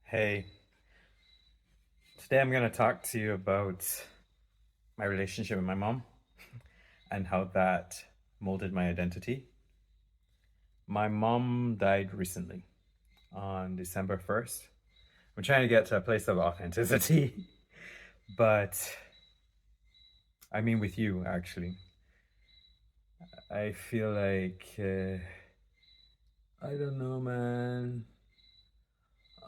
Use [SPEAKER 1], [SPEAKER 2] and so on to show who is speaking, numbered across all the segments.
[SPEAKER 1] Hey, today I'm going to talk to you about my relationship with my mom and how that molded my identity. My mom died recently on December 1st. I'm trying to get to a place of authenticity, but I mean, with you, actually. I feel like, I don't know, man.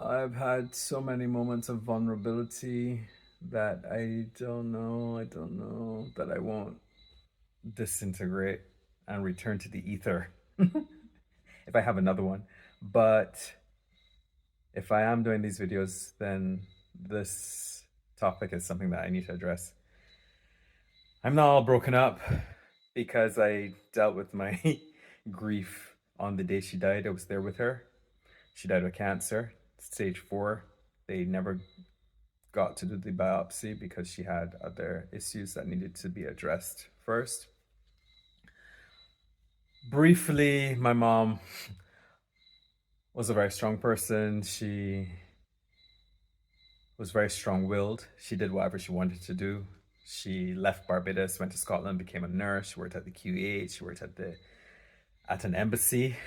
[SPEAKER 1] I've had so many moments of vulnerability that I don't know that I won't disintegrate and return to the ether if I have another one. But if I am doing these videos, then this topic is something that I need to address. I'm not all broken up because I dealt with my grief on the day she died. I was there with her. She died of cancer, stage 4. They never got to do the biopsy because she had other issues that needed to be addressed first. Briefly, my mom was a very strong person. She was very strong-willed. She did whatever she wanted to do. She left Barbados, went to Scotland, became a nurse. She worked at the QEH. She worked at an embassy,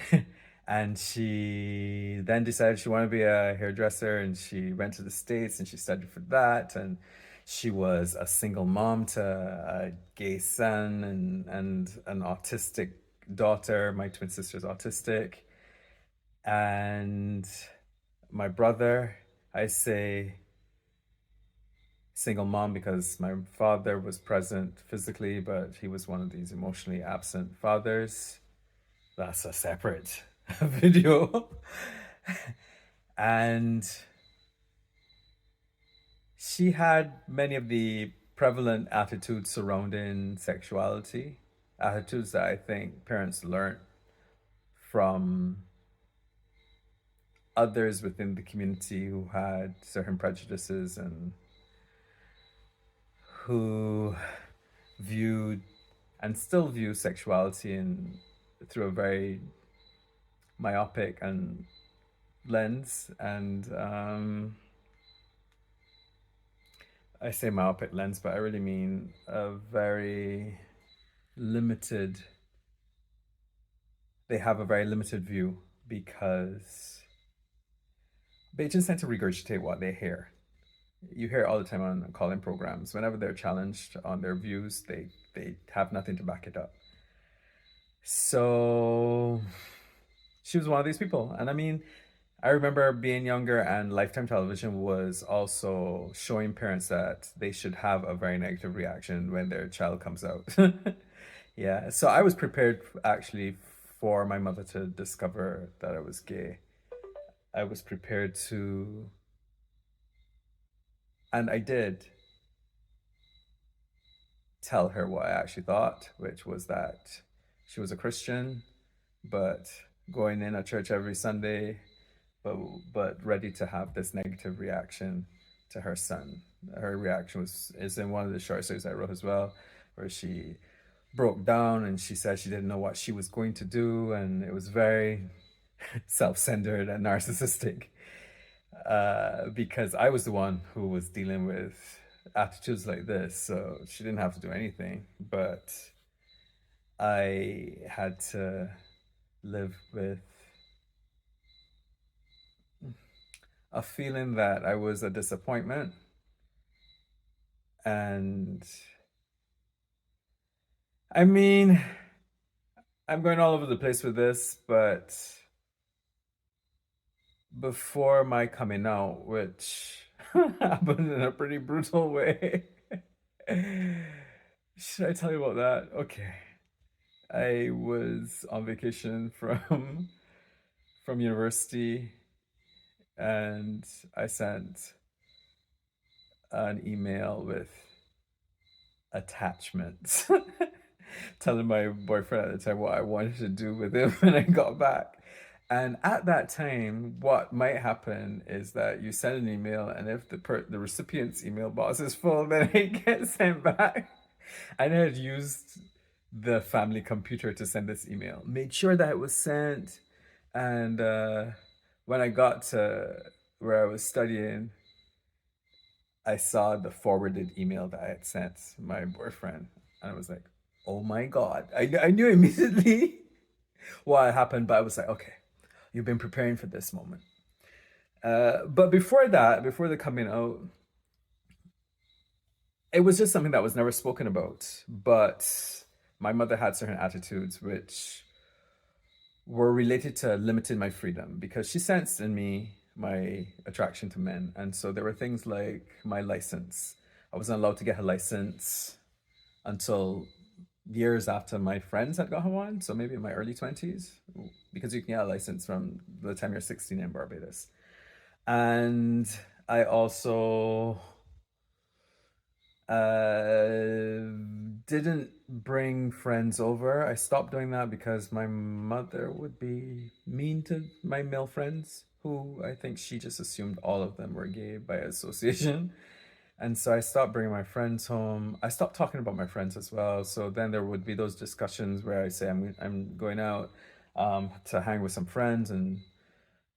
[SPEAKER 1] and she then decided she wanted to be a hairdresser. And she went to the States and she studied for that. And she was a single mom to a gay son and an autistic daughter. My twin sister's autistic, and my brother. I say single mom because my father was present physically, but he was one of these emotionally absent fathers. That's a separate video. And she had many of the prevalent attitudes surrounding sexuality, attitudes that I think parents learn from others within the community who had certain prejudices and who viewed and still view sexuality through a very myopic and lens. And I say myopic lens, but I really mean a very limited, they have a very limited view because they just tend to regurgitate what they hear. You hear it all the time on call-in programs. Whenever they're challenged on their views, they have nothing to back it up. So she was one of these people. And I mean, I remember being younger and Lifetime Television was also showing parents that they should have a very negative reaction when their child comes out. Yeah, so I was prepared actually for my mother to discover that I was gay. I was prepared to, and I did tell her what I actually thought, which was that she was a Christian, but going in a church every Sunday, but ready to have this negative reaction to her son. Her reaction is in one of the short stories I wrote as well, where she broke down and she said she didn't know what she was going to do, and it was very self-centered and narcissistic, because I was the one who was dealing with attitudes like this, so she didn't have to do anything, but I had to live with a feeling that I was a disappointment. And I mean, I'm going all over the place with this, but before my coming out, which happened in a pretty brutal way, should I tell you about that? Okay. I was on vacation from university, and I sent an email with attachments telling my boyfriend at the time what I wanted to do with him when I got back. And at that time, what might happen is that you send an email, and if the recipient's email box is full, then it gets sent back. And I had used the family computer to send this email. Made sure that it was sent, and when I got to where I was studying, I saw the forwarded email that I had sent my boyfriend, and I was like, "Oh my God!" I knew immediately what happened, but I was like, "Okay, you've been preparing for this moment." But before that, before the coming out, it was just something that was never spoken about. But my mother had certain attitudes which were related to limiting my freedom because she sensed in me my attraction to men. And so there were things like my license. I wasn't allowed to get a license until years after my friends had got one. So maybe in my early 20s, because you can get a license from the time you're 16 in Barbados. And I also didn't bring friends over. I stopped doing that because my mother would be mean to my male friends, who I think she just assumed all of them were gay by association. And so I stopped bringing my friends home. I stopped talking about my friends as well. So then there would be those discussions where I say I'm going out to hang with some friends, and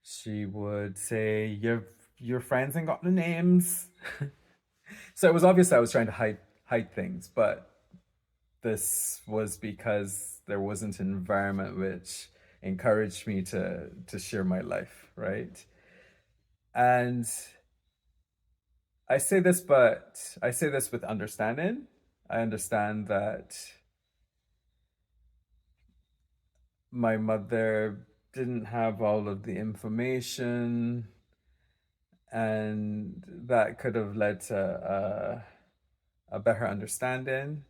[SPEAKER 1] she would say your friends ain't got the names. So it was obvious I was trying to hide things, but this was because there wasn't an environment which encouraged me to share my life, right? And I say this with understanding. I understand that my mother didn't have all of the information, and that could have led to a better understanding.